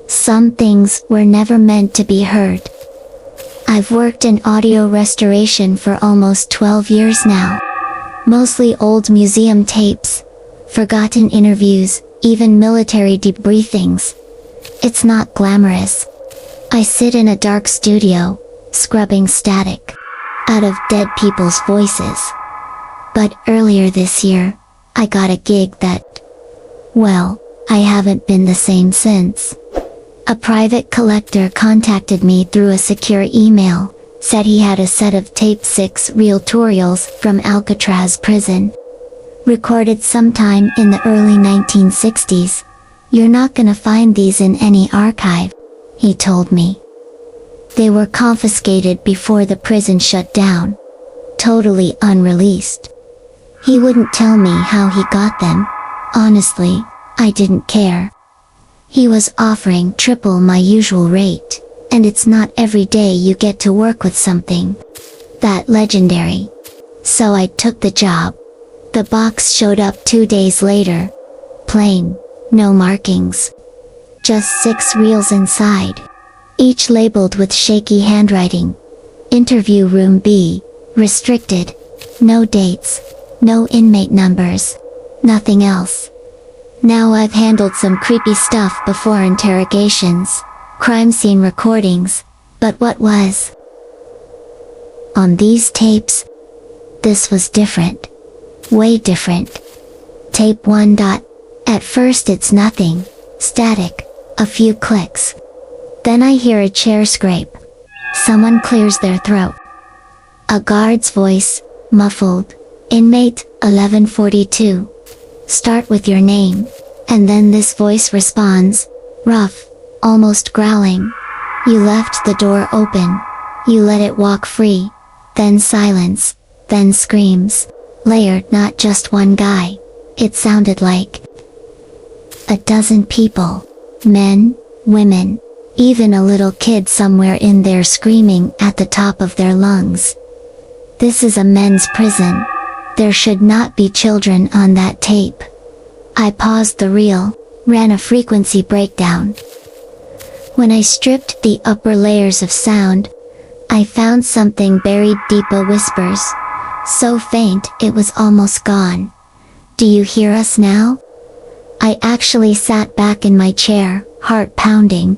Some things were never meant to be heard. I've worked in audio restoration for almost 12 years now. Mostly old museum tapes, forgotten interviews, even military debriefings. It's not glamorous. I sit in a dark studio, scrubbing static out of dead people's voices. But earlier this year, I got a gig that, well, I haven't been the same since. A private collector contacted me through a secure email, said he had a set of tape 6 reel tutorials from Alcatraz prison, recorded sometime in the early 1960s. You're not gonna find these in any archive, he told me. They were confiscated before the prison shut down, totally unreleased. He wouldn't tell me how he got them. Honestly, I didn't care. He was offering triple my usual rate, and it's not every day you get to work with something that legendary. So I took the job. The box showed up 2 days later. Plain, no markings. Just 6 reels inside, each labeled with shaky handwriting. Interview Room B, restricted. No dates, no inmate numbers, nothing else. Now I've handled some creepy stuff before: interrogations, crime scene recordings, but what was on these tapes? This was different. Way different. Tape 1. At first it's nothing, static, a few clicks. Then I hear a chair scrape. Someone clears their throat. A guard's voice, muffled. Inmate 1142. Start with your name. And then this voice responds, rough, almost growling. You left the door open. You let it walk free. Then silence. Then screams. Layered, not just one guy. It sounded like a dozen people. Men, women, even a little kid somewhere in there screaming at the top of their lungs. This is a men's prison. There should not be children on that tape. I paused the reel, ran a frequency breakdown. When I stripped the upper layers of sound, I found something buried deep. Whispers, so faint it was almost gone. Do you hear us now? I actually sat back in my chair, heart pounding.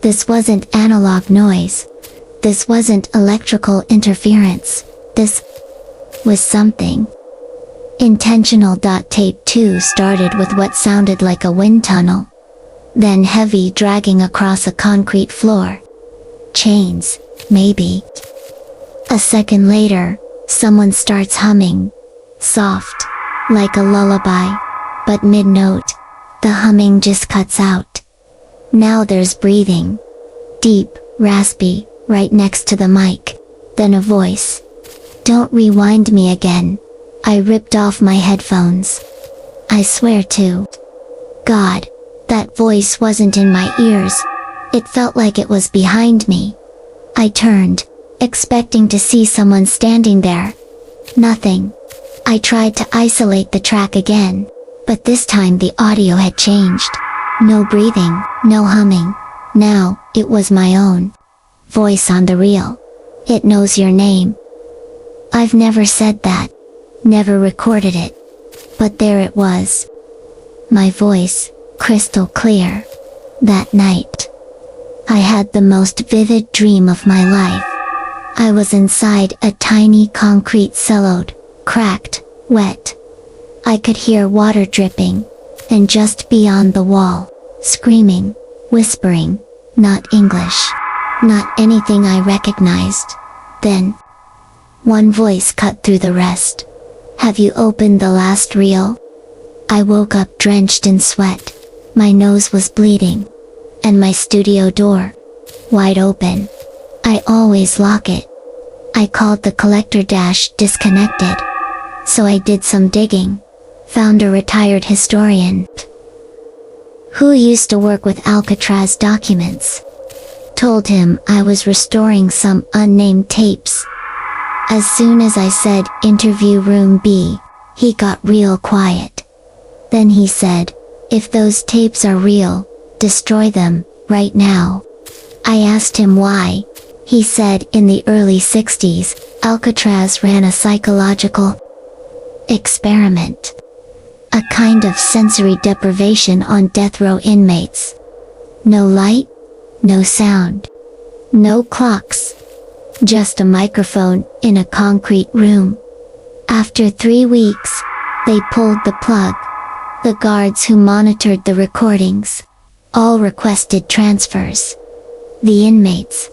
This wasn't analog noise. This wasn't electrical interference. This was something intentional. Tape 2 started with what sounded like a wind tunnel. Then heavy dragging across a concrete floor. Chains, maybe. A second later, someone starts humming. Soft, like a lullaby, but mid-note, the humming just cuts out. Now there's breathing. Deep, raspy, right next to the mic. Then a voice. Don't rewind me again. I ripped off my headphones. I swear to God, that voice wasn't in my ears. It felt like it was behind me. I turned, expecting to see someone standing there. Nothing. I tried to isolate the track again, but this time the audio had changed. No breathing, no humming. Now, it was my own voice on the reel. It knows your name. I've never said that. Never recorded it. But there it was. My voice, crystal clear. That night, I had the most vivid dream of my life. I was inside a tiny concrete siloed, cracked, wet. I could hear water dripping, and just beyond the wall, screaming, whispering, not English, not anything I recognized. Then, one voice cut through the rest. Have you opened the last reel? I woke up drenched in sweat. My nose was bleeding. And my studio door, wide open. I always lock it. I called the collector. Disconnected. So I did some digging. Found a retired historian who used to work with Alcatraz documents. Told him I was restoring some unnamed tapes. As soon as I said interview room B, he got real quiet. Then he said, if those tapes are real, destroy them, right now. I asked him why. He said in the early 60s, Alcatraz ran a psychological experiment. A kind of sensory deprivation on death row inmates. No light, no sound, no clocks. Just a microphone in a concrete room. After 3 weeks, they pulled the plug. The guards who monitored the recordings all requested transfers. The inmates,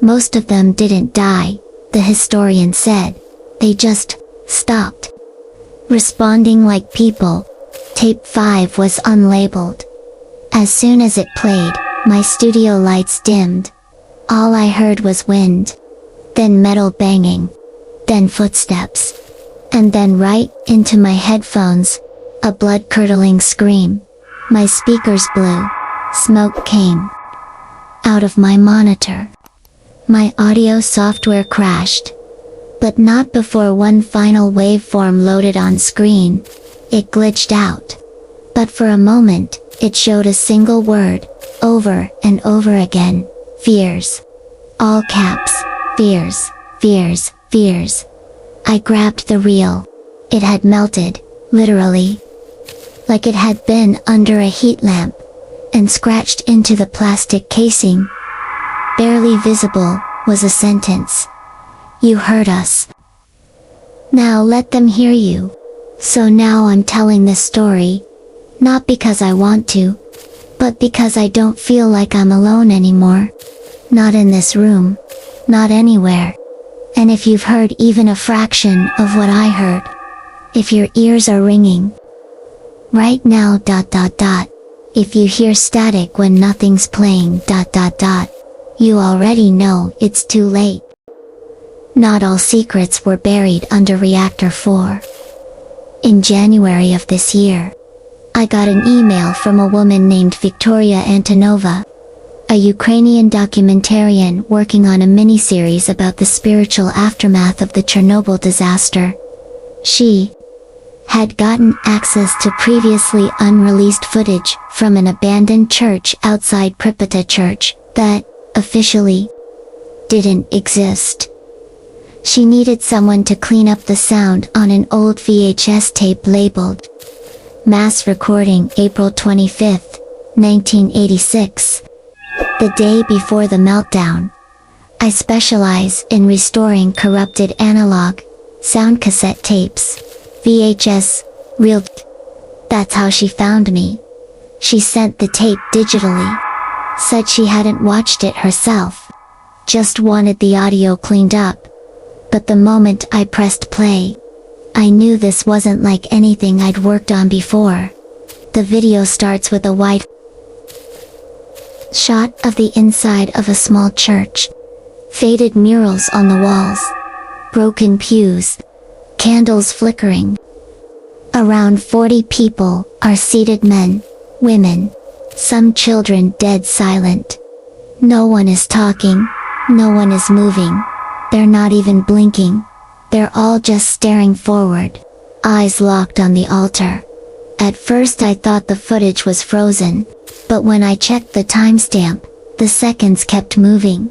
most of them didn't die, the historian said. They just stopped responding like people. Tape 5 was unlabeled. As soon as it played, my studio lights dimmed. All I heard was wind, then metal banging, then footsteps, and then right into my headphones, a blood-curdling scream. My speakers blew. Smoke came out of my monitor. My audio software crashed, but not before one final waveform loaded on screen. It glitched out, but for a moment, it showed a single word, over and over again: fears. All caps, fears, fears, fears. I grabbed the reel. It had melted, literally, like it had been under a heat lamp, and scratched into the plastic casing. Barely visible was a sentence. You heard us. Now let them hear you. So now I'm telling this story, not because I want to, but because I don't feel like I'm alone anymore. Not in this room, not anywhere. And if you've heard even a fraction of what I heard, if your ears are ringing right now, if you hear static when nothing's playing, you already know it's too late. Not all secrets were buried under Reactor 4. In January of this year, I got an email from a woman named Victoria Antonova, a Ukrainian documentarian working on a miniseries about the spiritual aftermath of the Chernobyl disaster. She had gotten access to previously unreleased footage from an abandoned church outside Pripyat Church that, officially, didn't exist. She needed someone to clean up the sound on an old VHS tape labeled Mass Recording April 25, 1986. The day before the meltdown. I specialize in restoring corrupted analog, sound cassette tapes, VHS, reel. That's how she found me. She sent the tape digitally. Said she hadn't watched it herself. Just wanted the audio cleaned up. But the moment I pressed play, I knew this wasn't like anything I'd worked on before. The video starts with a wide shot of the inside of a small church. Faded murals on the walls. Broken pews. Candles flickering. Around 40 people are seated, men, women, some children dead silent. No one is talking. No one is moving. They're not even blinking. They're all just staring forward, eyes locked on the altar. At first I thought the footage was frozen, but when I checked the timestamp, the seconds kept moving.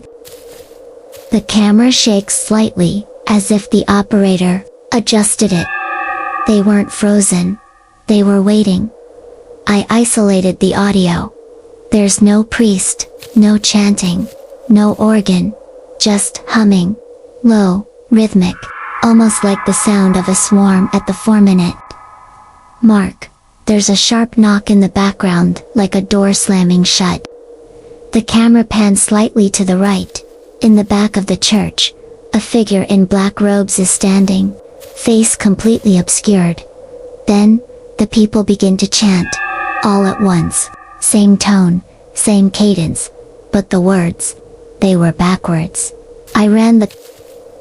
The camera shakes slightly, as if the operator adjusted it. They weren't frozen. They were waiting. I isolated the audio. There's no priest, no chanting, no organ, just humming. Low, rhythmic, almost like the sound of a swarm at the 4-minute mark. There's a sharp knock in the background, like a door slamming shut. The camera pans slightly to the right. In the back of the church, a figure in black robes is standing, face completely obscured. Then, the people begin to chant, all at once. Same tone, same cadence, but the words, they were backwards. I ran the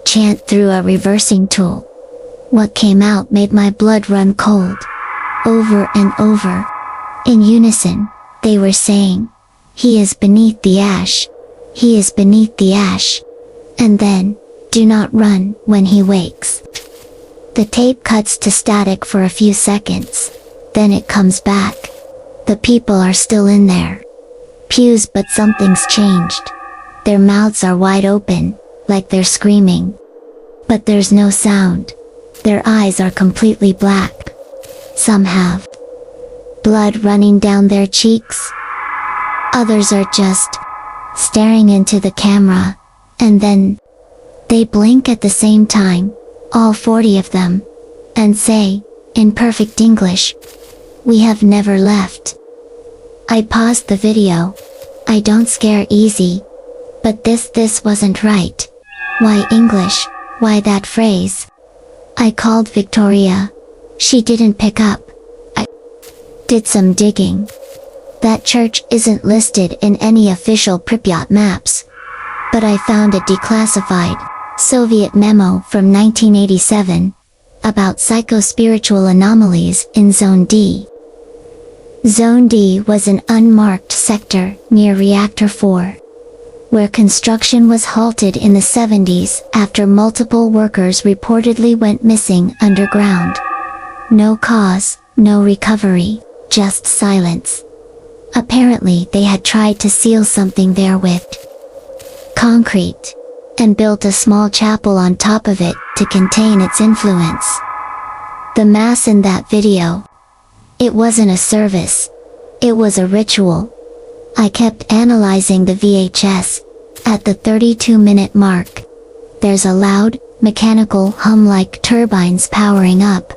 chant through a reversing tool. What came out made my blood run cold. Over and over. In unison, they were saying, "He is beneath the ash. He is beneath the ash." And then, "Do not run when he wakes." The tape cuts to static for a few seconds. Then it comes back. The people are still in there. pews, but something's changed. Their mouths are wide open, like they're screaming. But there's no sound. Their eyes are completely black. Some have blood running down their cheeks. Others are just staring into the camera, and then they blink at the same time, all 40 of them, and say, in perfect English, "We have never left." I paused the video. I don't scare easy. But this wasn't right. Why English? Why that phrase? I called Victoria. She didn't pick up. I did some digging. That church isn't listed in any official Pripyat maps. But I found a declassified Soviet memo from 1987 about psychospiritual anomalies in Zone D. Zone D was an unmarked sector near Reactor 4, where construction was halted in the 70s after multiple workers reportedly went missing underground. No cause, no recovery, just silence. Apparently they had tried to seal something there with concrete, and built a small chapel on top of it to contain its influence. The mass in that video, it wasn't a service. It was a ritual. I kept analyzing the VHS. At the 32-minute mark, there's a loud, mechanical hum like turbines powering up.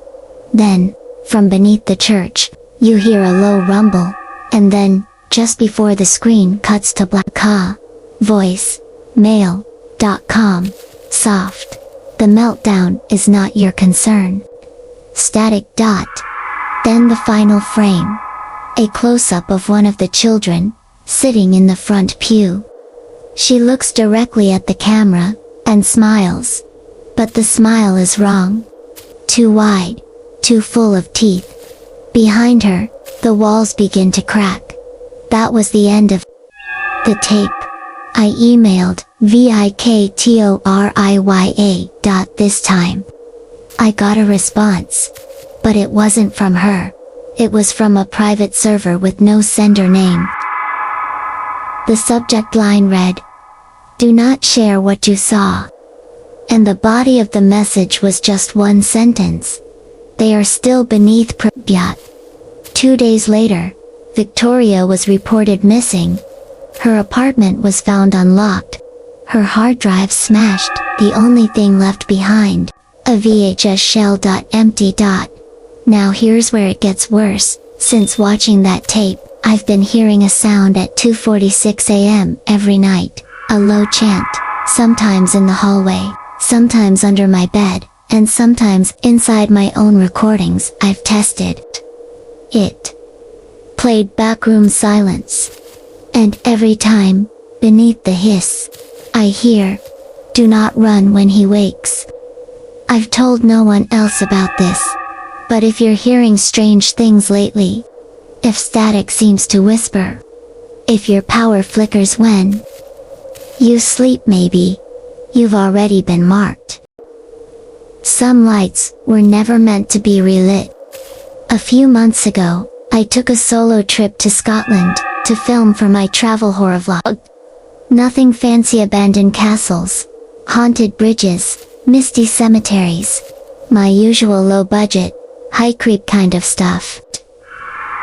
Then, from beneath the church, you hear a low rumble, and then, just before the screen cuts to black voice, mail.com, soft. The meltdown is not your concern. Static. Then the final frame. A close-up of one of the children, sitting in the front pew. She looks directly at the camera, and smiles. But the smile is wrong. Too wide, too full of teeth. Behind her, the walls begin to crack. That was the end of the tape. I emailed Victoria. This time I got a response. But it wasn't from her. It was from a private server with no sender name. The subject line read, "Do not share what you saw." And the body of the message was just one sentence. They are still beneath Pripyat. 2 days later, Victoria was reported missing. Her apartment was found unlocked. Her hard drive smashed, the only thing left behind, a VHS shell. Empty. Now here's where it gets worse. Since watching that tape, I've been hearing a sound at 2:46 a.m. every night. A low chant, sometimes in the hallway, sometimes under my bed, and sometimes inside my own recordings. I've tested it. Played backroom silence. And every time, beneath the hiss, I hear, "Do not run when he wakes." I've told no one else about this. But if you're hearing strange things lately, if static seems to whisper, if your power flickers when you sleep, maybe you've already been marked. Some lights were never meant to be relit. A few months ago, I took a solo trip to Scotland to film for my travel horror vlog. Nothing fancy, abandoned castles, haunted bridges, misty cemeteries. My usual low budget, high creep kind of stuff.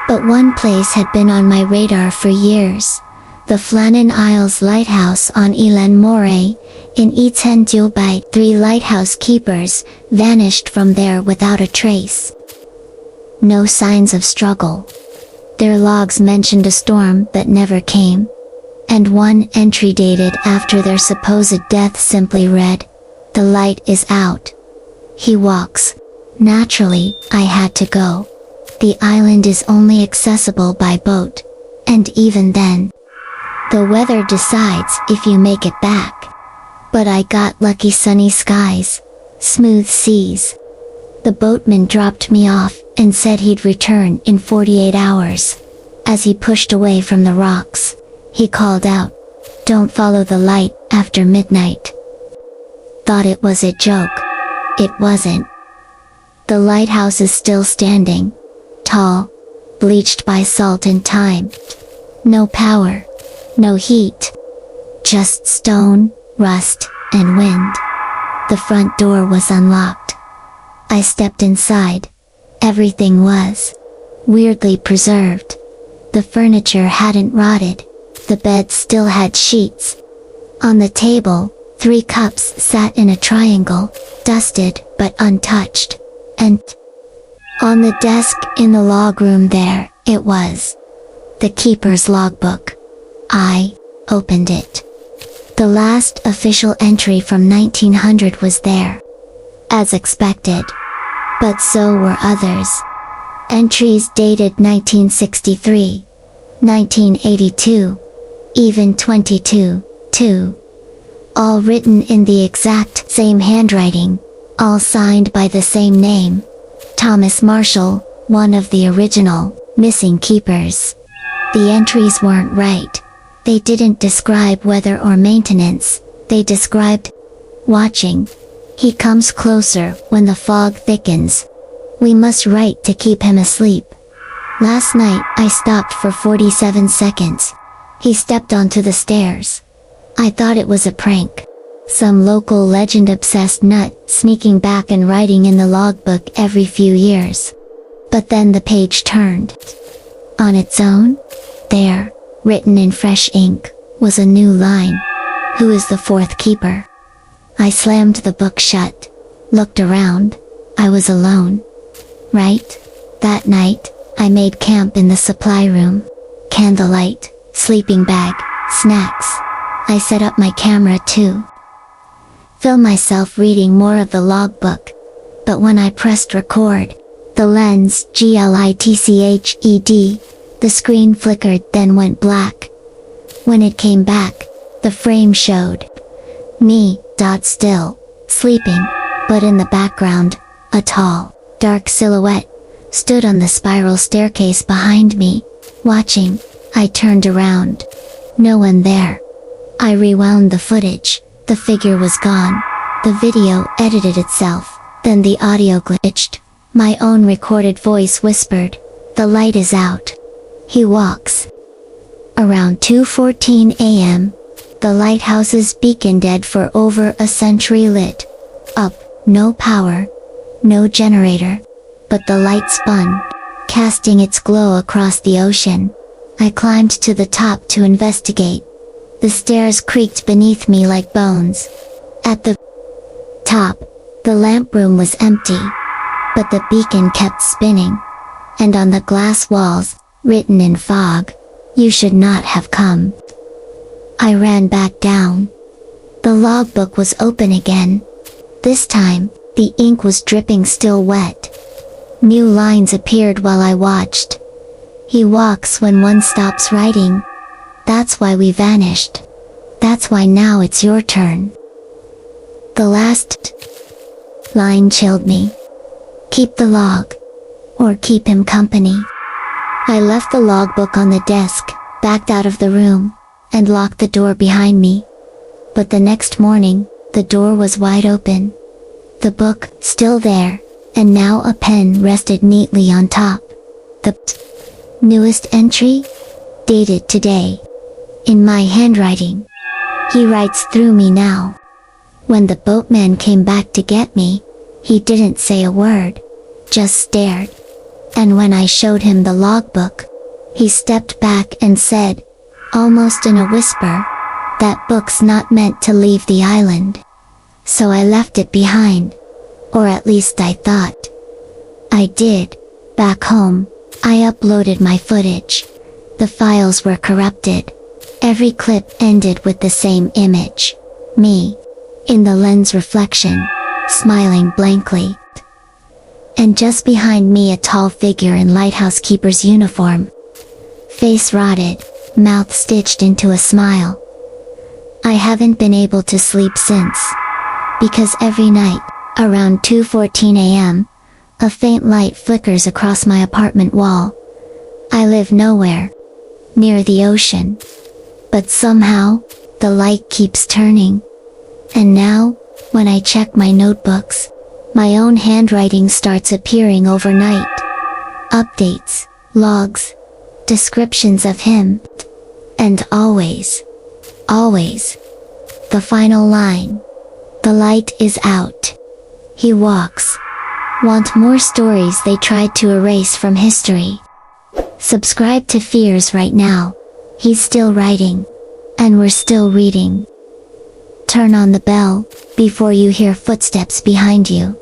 But one place had been on my radar for years. The Flannan Isles Lighthouse on Elan Moray, in Eten Dulbai. 3 lighthouse keepers vanished from there without a trace. No signs of struggle. Their logs mentioned a storm that never came. And one entry dated after their supposed death simply read, "The light is out. He walks." Naturally, I had to go. The island is only accessible by boat, and even then, the weather decides if you make it back. But I got lucky, sunny skies, smooth seas. The boatman dropped me off and said he'd return in 48 hours. As he pushed away from the rocks, he called out, "Don't follow the light after midnight." Thought it was a joke. It wasn't. The lighthouse is still standing, tall, bleached by salt and time. No power, No heat. Just stone, rust, and wind. The front door was unlocked. I stepped inside. Everything was weirdly preserved. The furniture hadn't rotted. The bed still had sheets. On the table, 3 cups sat in a triangle, dusted but untouched. And on the desk in the log room there, it was. The keeper's logbook. I opened it. The last official entry from 1900 was there. As expected. But so were others. Entries dated 1963, 1982, even 22, all written in the exact same handwriting, all signed by the same name. Thomas Marshall, one of the original missing keepers. The entries weren't right. They didn't describe weather or maintenance. They described watching. He comes closer when the fog thickens. We must write to keep him asleep. Last night I stopped for 47 seconds. He stepped onto the stairs. I thought it was a prank. Some local legend-obsessed nut sneaking back and writing in the logbook every few years. But then the page turned. On its own, there, written in fresh ink, was a new line. Who is the 4th keeper? I slammed the book shut, looked around. I was alone. Right? That night, I made camp in the supply room. Candlelight, sleeping bag, snacks. I set up my camera too. Film myself reading more of the logbook. But when I pressed record, the lens glitched, the screen flickered then went black. When it came back, the frame showed me, still, sleeping, but in the background, a tall, dark silhouette, stood on the spiral staircase behind me, watching. I turned around. No one there. I rewound the footage. The figure was gone. The video edited itself, then the audio glitched. My own recorded voice whispered, "The light is out." He walks. Around 2:14 a.m., the lighthouse's beacon dead for over a century lit up, no power, no generator, but the light spun, casting its glow across the ocean. I climbed to the top to investigate. The stairs creaked beneath me like bones. At the top, the lamp room was empty, but the beacon kept spinning. And on the glass walls, written in fog, "You should not have come." I ran back down. The logbook was open again. This time, the ink was dripping still wet. New lines appeared while I watched. He walks when one stops writing. That's why we vanished. That's why now it's your turn. The last line chilled me. Keep the log. Or keep him company. I left the logbook on the desk, backed out of the room, and locked the door behind me. But the next morning, the door was wide open. The book, still there, and now a pen rested neatly on top. The newest entry? Dated today. In my handwriting. He writes through me now. When the boatman came back to get me, he didn't say a word, just stared. And when I showed him the logbook, he stepped back and said, almost in a whisper, "That book's not meant to leave the island." So I left it behind. Or at least I thought. I did. Back home, I uploaded my footage. The files were corrupted. Every clip ended with the same image. Me. In the lens reflection. Smiling blankly. And just behind me a tall figure in lighthouse keeper's uniform. Face rotted, mouth stitched into a smile. I haven't been able to sleep since. Because every night, around 2:14 a.m., a faint light flickers across my apartment wall. I live nowhere near the ocean. But somehow, the light keeps turning. And now, when I check my notebooks, my own handwriting starts appearing overnight. Updates, logs, descriptions of him. And always, always, the final line. The light is out. He walks. Want more stories they tried to erase from history? Subscribe to Fears right now. He's still writing. And we're still reading. Turn on the bell before you hear footsteps behind you.